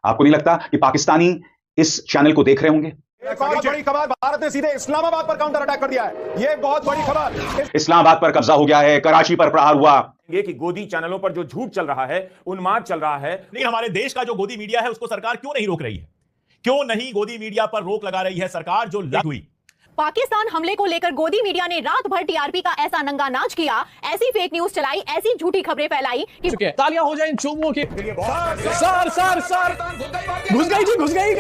आपको नहीं लगता कि पाकिस्तानी इस चैनल को देख रहे होंगे? एक और बड़ी खबर, भारत ने सीधे इस्लामाबाद पर काउंटर अटैक कर दिया है। ये बहुत बड़ी खबर। इस्लामाबाद पर कब्जा हो गया है, कराची पर प्रहार हुआ। ये कि गोदी चैनलों पर जो झूठ चल रहा है, उन्माद चल रहा है। नहीं, हमारे देश का जो गोदी मीडिया है उसको सरकार क्यों नहीं रोक रही है? क्यों नहीं गोदी मीडिया पर रोक लगा रही है सरकार जो लग हुई? पाकिस्तान हमले को लेकर गोदी मीडिया ने रात भर टीआरपी का ऐसा नंगा नाच किया, ऐसी फेक न्यूज चलाई, ऐसी झूठी खबरें फैलाई कि तालियां हो जाएं चुम्बों की। सर घुस गई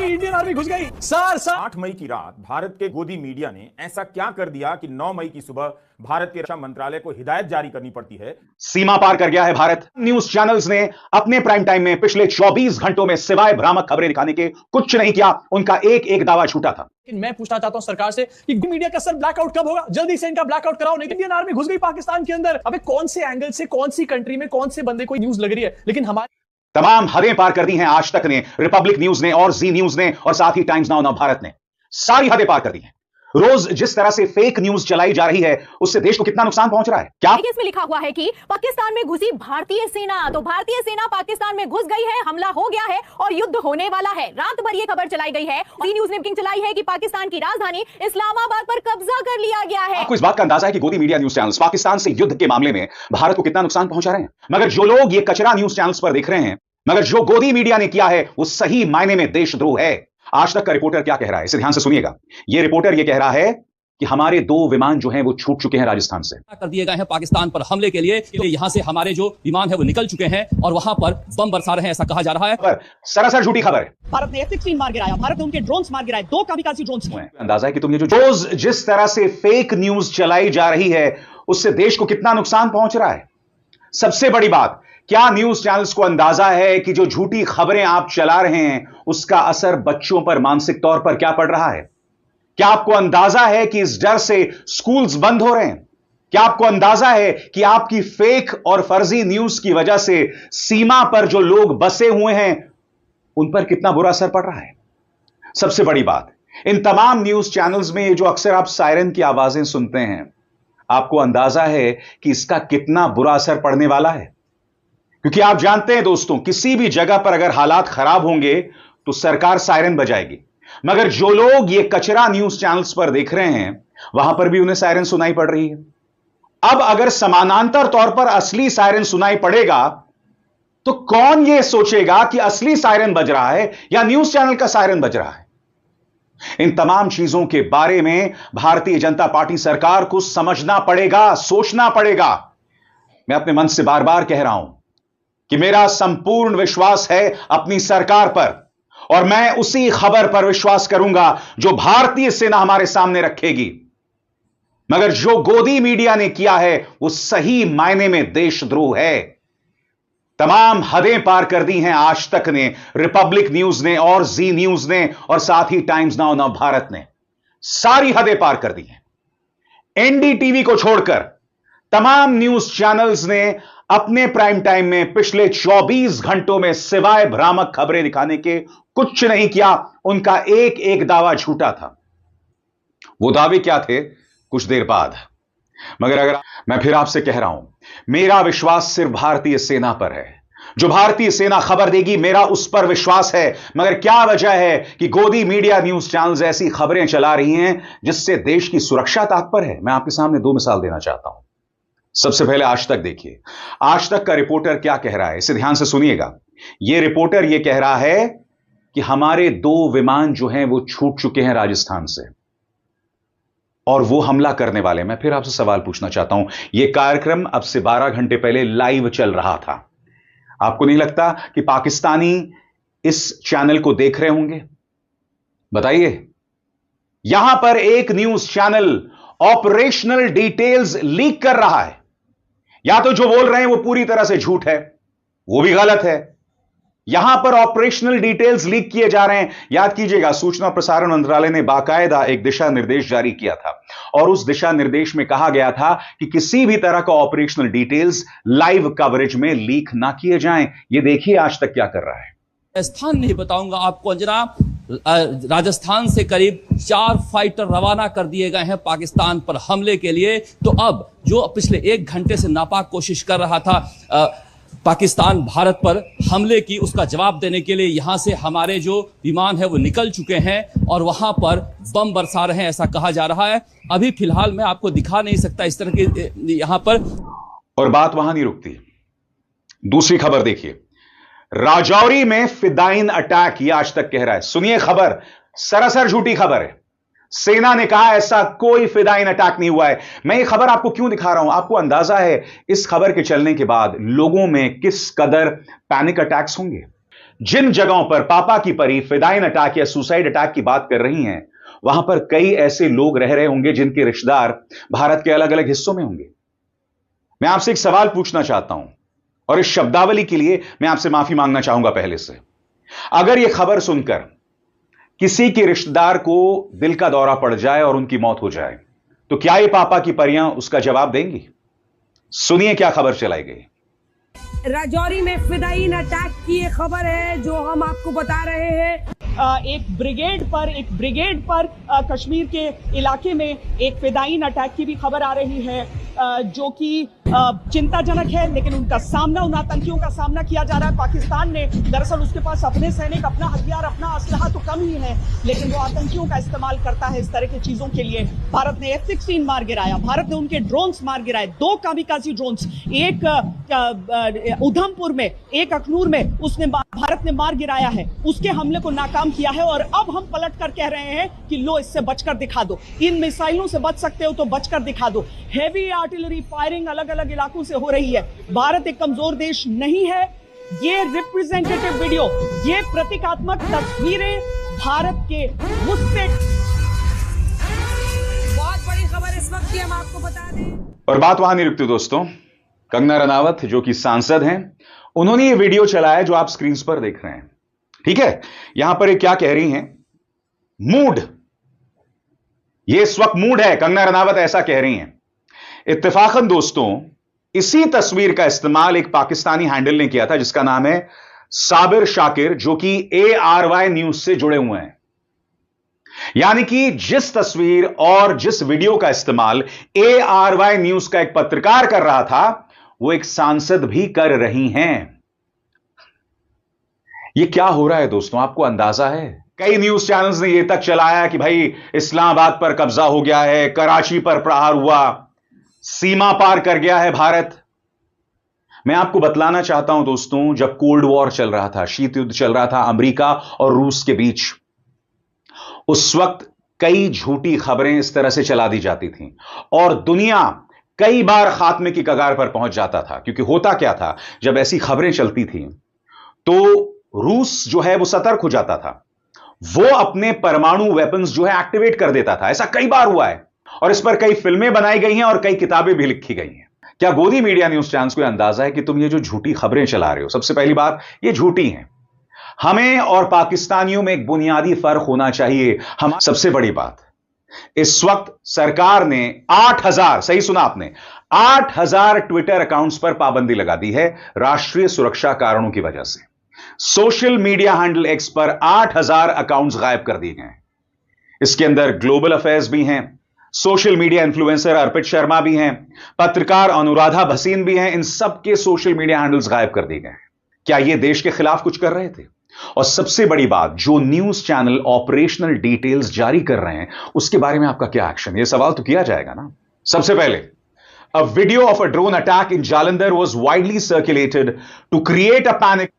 इंडियन आर्मी घुस गई। सर 8 मई की रात भारत के गोदी मीडिया ने ऐसा क्या कर दिया कि 9 मई की सुबह भारत के रक्षा मंत्रालय को हिदायत जारी करनी पड़ती है। सीमा पार कर गया है भारत। न्यूज चैनल्स ने अपने प्राइम टाइम में पिछले 24 घंटों में सिवाय भ्रामक खबरें दिखाने के कुछ नहीं किया। उनका एक एक दावा झूठा था। लेकिन मैं पूछना चाहता हूं सरकार से कि मीडिया का सर ब्लैकआउट कब होगा? जल्दी से इनका ब्लैकआउट कराओ, नहीं इंडियन आर्मी घुस गई पाकिस्तान के अंदर। अबे कौन से एंगल से, कौन सी कंट्री में, कौन से बंदे को न्यूज लग रही है? लेकिन हमारी तमाम हदें पार कर दी हैं आज तक ने, रिपब्लिक न्यूज ने और जी न्यूज ने और साथ ही टाइम्स नाउ नवभारत ने। सारी हदें पार कर दी हैं। रोज जिस तरह से फेक न्यूज चलाई जा रही है उससे देश को कितना नुकसान पहुंच रहा है। क्या इसमें लिखा हुआ है कि पाकिस्तान में घुसी भारतीय सेना, तो भारतीय सेना पाकिस्तान में घुस गई है, हमला हो गया है और युद्ध होने वाला है। रात भर ये खबर चलाई गई है। जी न्यूज ने बुकिंग चलाई है कि पाकिस्तान की राजधानी इस्लामाबाद पर कब्जा कर लिया गया है। आपको इस बात का अंदाजा है कि गोदी मीडिया न्यूज चैनल्स पाकिस्तान से युद्ध के मामले में भारत को कितना नुकसान पहुंचा रहे हैं? मगर जो लोग ये कचरा न्यूज चैनल्स पर देख रहे हैं, मगर जो गोदी मीडिया ने किया है वो सही मायने में देशद्रोह है। आज तक का रिपोर्टर क्या कह रहा है, इसे ध्यान से सुनिएगा। ये रिपोर्टर ये कह रहा है कि हमारे 2 विमान जो हैं वो छूट चुके हैं राजस्थान से। कर दिए गए हैं पाकिस्तान पर हमले के लिए। यहां से हमारे जो विमान है वो निकल चुके हैं और वहां पर बम बरसा रहे हैं, ऐसा कहा जा रहा है। पर सरासर झूठी खबर है। भारत ने F-16 मार गिराया, भारत ने उनके ड्रोन्स मार गिराए, 2 कामिकाज़ी ड्रोन्स। अंदाजा है कि तुम ये जो रोज जिस तरह से फेक न्यूज चलाई जा रही है उससे देश को कितना नुकसान पहुंच रहा है। सबसे बड़ी बात, क्या न्यूज चैनल्स को अंदाजा है कि जो झूठी खबरें आप चला रहे हैं उसका असर बच्चों पर मानसिक तौर पर क्या पड़ रहा है? क्या आपको अंदाजा है कि इस डर से स्कूल्स बंद हो रहे हैं? क्या आपको अंदाजा है कि आपकी फेक और फर्जी न्यूज की वजह से सीमा पर जो लोग बसे हुए हैं उन पर कितना बुरा असर पड़ रहा है? सबसे बड़ी बात, इन तमाम न्यूज चैनल्स में ये जो अक्सर आप सायरन की आवाजें सुनते हैं, आपको अंदाजा है कि इसका कितना बुरा असर पड़ने वाला है? क्योंकि आप जानते हैं दोस्तों, किसी भी जगह पर अगर हालात खराब होंगे तो सरकार सायरन बजाएगी। मगर जो लोग ये कचरा न्यूज चैनल्स पर देख रहे हैं वहां पर भी उन्हें सायरन सुनाई पड़ रही है। अब अगर समानांतर तौर पर असली सायरन सुनाई पड़ेगा तो कौन ये सोचेगा कि असली सायरन बज रहा है या न्यूज चैनल का सायरन बज रहा है? इन तमाम चीजों के बारे में भारतीय जनता पार्टी सरकार को समझना पड़ेगा, सोचना पड़ेगा। मैं अपने मन से बार बार कह रहा हूं कि मेरा संपूर्ण विश्वास है अपनी सरकार पर और मैं उसी खबर पर विश्वास करूंगा जो भारतीय सेना हमारे सामने रखेगी। मगर जो गोदी मीडिया ने किया है वो सही मायने में देशद्रोह है। तमाम हदें पार कर दी हैं आज तक ने, रिपब्लिक न्यूज ने और जी न्यूज ने और साथ ही टाइम्स नाउ नवभारत ने सारी हदें पार कर दी हैं। एनडीटीवी को छोड़कर तमाम न्यूज चैनल्स ने अपने प्राइम टाइम में पिछले 24 घंटों में सिवाय भ्रामक खबरें दिखाने के कुछ नहीं किया। उनका एक एक दावा झूठा था। वो दावे क्या थे कुछ देर बाद। मगर अगर मैं फिर आपसे कह रहा हूं, मेरा विश्वास सिर्फ भारतीय सेना पर है। जो भारतीय सेना खबर देगी मेरा उस पर विश्वास है। मगर क्या वजह है कि गोदी मीडिया न्यूज चैनल्स ऐसी खबरें चला रही हैं जिससे देश की सुरक्षा ताक पर है? मैं आपके सामने 2 मिसाल देना चाहता हूं। सबसे पहले आज तक देखिए, आज तक का रिपोर्टर क्या कह रहा है, इसे ध्यान से सुनिएगा। यह रिपोर्टर यह कह रहा है कि हमारे 2 विमान जो हैं वो छूट चुके हैं राजस्थान से और वो हमला करने वाले। मैं फिर आपसे सवाल पूछना चाहता हूं, यह कार्यक्रम अब से 12 घंटे पहले लाइव चल रहा था। आपको नहीं लगता कि पाकिस्तानी इस चैनल को देख रहे होंगे? बताइए। यहां पर एक news channel operational details leak कर रहा है। या तो जो बोल रहे हैं वो पूरी तरह से झूठ है, वो भी गलत है। यहां पर ऑपरेशनल डिटेल्स लीक किए जा रहे हैं। याद कीजिएगा, सूचना और प्रसारण मंत्रालय ने बाकायदा एक दिशा निर्देश जारी किया था और उस दिशा निर्देश में कहा गया था कि किसी भी तरह का ऑपरेशनल डिटेल्स लाइव कवरेज में लीक ना किए जाएं। ये देखिए आज तक क्या कर रहा है। स्थान नहीं बताऊंगा आपको अंजना, राजस्थान से करीब 4 फाइटर रवाना कर दिए गए हैं पाकिस्तान पर हमले के लिए। तो अब जो पिछले 1 घंटे से नापाक कोशिश कर रहा था पाकिस्तान भारत पर हमले की उसका जवाब देने के लिए यहां से हमारे जो विमान है वो निकल चुके हैं और वहां पर बम बरसा रहे हैं, ऐसा कहा जा रहा है। अभी फिलहाल मैं आपको दिखा नहीं सकता इस तरह के यहां पर। और बात वहां नहीं रुकती, दूसरी खबर देखिए। राजौरी में फिदाइन अटैक, ये आज तक कह रहा है। सुनिए खबर, सरासर झूठी खबर है। सेना ने कहा ऐसा कोई फिदाइन अटैक नहीं हुआ है। मैं ये खबर आपको क्यों दिखा रहा हूं, आपको अंदाजा है इस खबर के चलने के बाद लोगों में किस कदर पैनिक अटैक्स होंगे। जिन जगहों पर पापा की परी फिदाइन अटैक या सुसाइड अटैक की बात कर रही हैं, वहां पर कई ऐसे लोग रह रहे होंगे जिनके रिश्तेदार भारत के अलग अलग हिस्सों में होंगे। मैं आपसे एक सवाल पूछना चाहता हूं और इस शब्दावली के लिए मैं आपसे माफी मांगना चाहूंगा पहले से। अगर यह खबर सुनकर किसी के रिश्तेदार को दिल का दौरा पड़ जाए और उनकी मौत हो जाए, तो क्या ये पापा की परियां उसका जवाब देंगी? सुनिए क्या खबर चलाई गई। राजौरी में फिदाइन अटैक की ये खबर है जो हम आपको बता रहे हैं। एक ब्रिगेड पर कश्मीर के इलाके में एक फिदाइन अटैक की भी खबर आ रही है, जो कि चिंताजनक है। लेकिन उनका सामना, उन आतंकियों का सामना किया जा रहा है पाकिस्तान ने। दरअसल उसके पास अपने सैनिक, अपना हथियार, अपना असलहा तो कम ही है, लेकिन वो आतंकियों का इस्तेमाल करता है इस तरह की चीजों के लिए। भारत ने F-16 मार गिराया, भारत ने उनके ड्रोन्स मार गिराए, 2 कामिकाज़ी ड्रोन्स, एक उधमपुर में, एक अखनूर में उसने भारत ने मार गिराया है। उसके हमले को नाकाम किया है और अब हम पलट कर कह रहे हैं कि लो, इससे बचकर दिखा दो, इन मिसाइलों से बच सकते हो तो बचकर दिखा दो। हेवी आर्टिलरी फायरिंग अलग अलग इलाकों से हो रही है। भारत एक कमजोर देश नहीं है। ये रिप्रेजेंटेटिव वीडियो, ये प्रतीकात्मक तस्वीरें भारत के गुस्से, बहुत बड़ी खबर इस वक्त की हम आपको बता दें। और बात वहां नहीं रुकती दोस्तों। कंगना रनावत जो कि सांसद हैं, उन्होंने ये वीडियो चलाया जो आप स्क्रीन पर देख रहे हैं। ठीक है, यहां पर ये क्या कह रही हैं, मूड, ये इस वक्त मूड है, कंगना रनावत ऐसा कह रही हैं। इत्तेफाकन दोस्तों, इसी तस्वीर का इस्तेमाल एक पाकिस्तानी हैंडल ने किया था जिसका नाम है साबिर शाकिर, जो कि ARY न्यूज से जुड़े हुए हैं। यानी कि जिस तस्वीर और जिस वीडियो का इस्तेमाल ARY न्यूज का एक पत्रकार कर रहा था, वो एक सांसद भी कर रही हैं। ये क्या हो रहा है दोस्तों, आपको अंदाजा है? कई न्यूज चैनल्स ने यह तक चलाया कि भाई इस्लामाबाद पर कब्जा हो गया है, कराची पर प्रहार हुआ, सीमा पार कर गया है भारत। मैं आपको बतलाना चाहता हूं दोस्तों, जब कोल्ड वॉर चल रहा था, शीत युद्ध चल रहा था अमेरिका और रूस के बीच, उस वक्त कई झूठी खबरें इस तरह से चला दी जाती थीं और दुनिया कई बार खात्मे की कगार पर पहुंच जाता था। क्योंकि होता क्या था, जब ऐसी खबरें चलती थीं तो रूस जो है वो सतर्क हो जाता था, वो अपने परमाणु वेपन्स जो है एक्टिवेट कर देता था। ऐसा कई बार हुआ है और इस पर कई फिल्में बनाई गई हैं और कई किताबें भी लिखी गई हैं। क्या गोदी मीडिया न्यूज चैनल्स को अंदाजा है कि तुम ये जो झूठी खबरें चला रहे हो, सबसे पहली बात, ये झूठी हैं। हमें और पाकिस्तानियों में एक बुनियादी फर्क होना चाहिए। हम सबसे बड़ी बात, इस वक्त सरकार ने 8,000, सही सुना आपने, 8,000 ट्विटर अकाउंट्स पर पाबंदी लगा दी है राष्ट्रीय सुरक्षा कारणों की वजह से। सोशल मीडिया हैंडल X पर 8,000 अकाउंट्स गायब कर दिए गए। इसके अंदर ग्लोबल अफेयर्स भी हैं, सोशल मीडिया इन्फ्लुएंसर अर्पित शर्मा भी हैं, पत्रकार अनुराधा भसीन भी हैं। इन सबके सोशल मीडिया हैंडल्स गायब कर दिए गए। क्या यह देश के खिलाफ कुछ कर रहे थे? और सबसे बड़ी बात, जो न्यूज चैनल ऑपरेशनल डिटेल्स जारी कर रहे हैं उसके बारे में आपका क्या एक्शन? यह सवाल तो किया जाएगा ना। सबसे पहले, a video of a drone attack in Jalandhar was widely circulated to create a panic.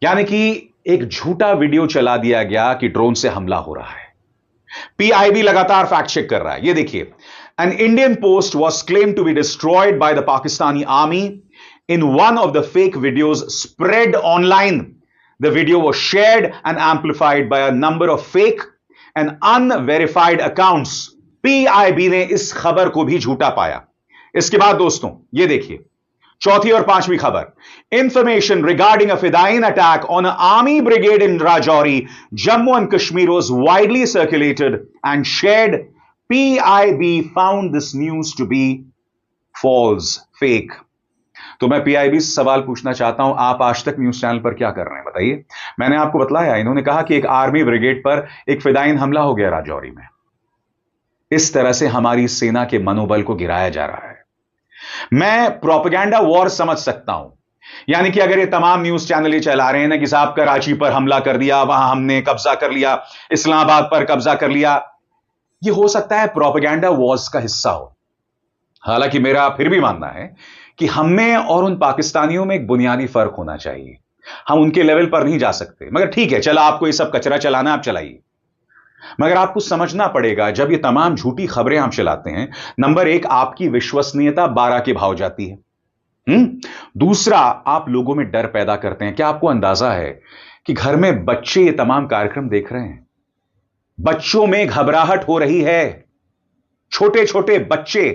यानी कि एक झूठा वीडियो चला दिया गया कि ड्रोन से हमला हो रहा है। PIB लगातार फैक्ट चेक कर रहा है। यह देखिए, an Indian post was claimed to be destroyed by the Pakistani army in one of the fake videos spread online. The video was shared and amplified by a number of fake and unverified accounts. PIB ने इस खबर को भी झूठा पाया। इसके बाद दोस्तों, ये देखिए, चौथी और पांचवी खबर, information regarding a Fidain attack on an army brigade in Rajouri, Jammu and Kashmir was widely circulated and shared. PIB found this news to be false, fake. तो मैं PIB से सवाल पूछना चाहता हूं, आप आज तक न्यूज चैनल पर क्या कर रहे हैं बताइए। मैंने आपको बतलाया, इन्होंने कहा कि एक आर्मी ब्रिगेड पर एक फिदाइन हमला हो गया राजौरी में। इस तरह से हमारी सेना के मनोबल को गिराया जा रहा है। मैं प्रोपेगेंडा वॉर समझ सकता हूं, यानी कि अगर ये तमाम न्यूज चैनल ये चला रहे हैं ना कि साहब कराची पर हमला कर दिया, वहां हमने कब्जा कर लिया, इस्लामाबाद पर कब्जा कर लिया, ये हो सकता है प्रोपेगेंडा वॉर्स का हिस्सा हो। हालांकि मेरा फिर भी मानना है कि हम में और उन पाकिस्तानियों में एक बुनियादी फर्क होना चाहिए। हम उनके लेवल पर नहीं जा सकते। मगर ठीक है, चला आपको ये सब कचरा चलाना, आप चलाइए, मगर आपको समझना पड़ेगा जब ये तमाम झूठी खबरें आप चलाते हैं, नंबर एक, आपकी विश्वसनीयता 12 के भाव जाती है। दूसरा, आप लोगों में डर पैदा करते हैं। क्या आपको अंदाजा है कि घर में बच्चे ये तमाम कार्यक्रम देख रहे हैं? बच्चों में घबराहट हो रही है, छोटे छोटे बच्चे।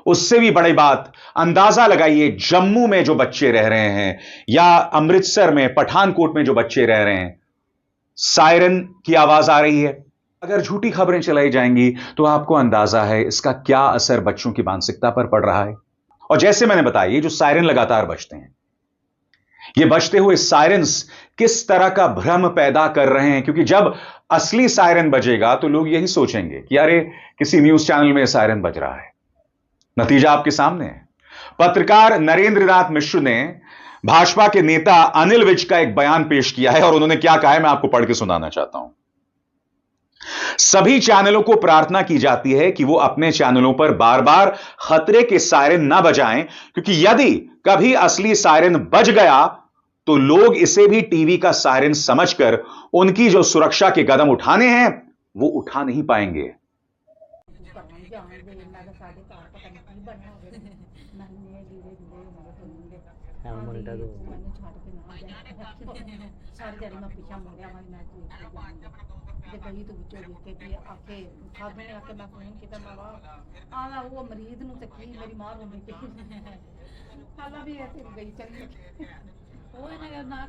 उससे भी बड़ी बात, अंदाजा लगाइए जम्मू में जो बच्चे रह रहे हैं या अमृतसर में, पठानकोट में जो बच्चे रह रहे हैं, सायरन की आवाज आ रही है। अगर झूठी खबरें चलाई जाएंगी तो आपको अंदाजा है इसका क्या असर बच्चों की मानसिकता पर पड़ रहा है। और जैसे मैंने बताया, ये जो सायरन लगातार बजते हैं, ये बजते हुए सायरन्स किस तरह का भ्रम पैदा कर रहे हैं, क्योंकि जब असली सायरन बजेगा तो लोग यही सोचेंगे कि अरे किसी न्यूज चैनल में सायरन बज रहा है। नतीजा आपके सामने है। पत्रकार नरेंद्र नाथ मिश्र ने भाजपा के नेता अनिल विज का एक बयान पेश किया है और उन्होंने क्या कहा है मैं आपको पढ़ के सुनाना चाहता हूं। सभी चैनलों को प्रार्थना की जाती है कि वो अपने चैनलों पर बार बार खतरे के सायरन ना बजाएं, क्योंकि यदि कभी असली सायरन बज गया तो लोग इसे भी टीवी का सायरन समझकर उनकी जो सुरक्षा के कदम उठाने हैं वो उठा नहीं पाएंगे। गई तो ਵਿੱਚੋਂ ਦੇਖ ਕੇ ਵੀ ਆਕੇ ਖਾਦੇ ਨੇ ਆਕੇ ਮੈਂ ਫੋਨ ਕੀਤਾ ਮੈਂ ਆ ਉਹ ਮਰੀਜ਼ ਨੂੰ ਤੇ ਕੀ ਮੇਰੀ ਮਾਂ ਨੂੰ ਵੀ ਹਾਲਾ ਵੀ ਇੱਥੇ ਗਈ ਚਲੀ ਉਹ ਇਹਨਾਂ ਨਾ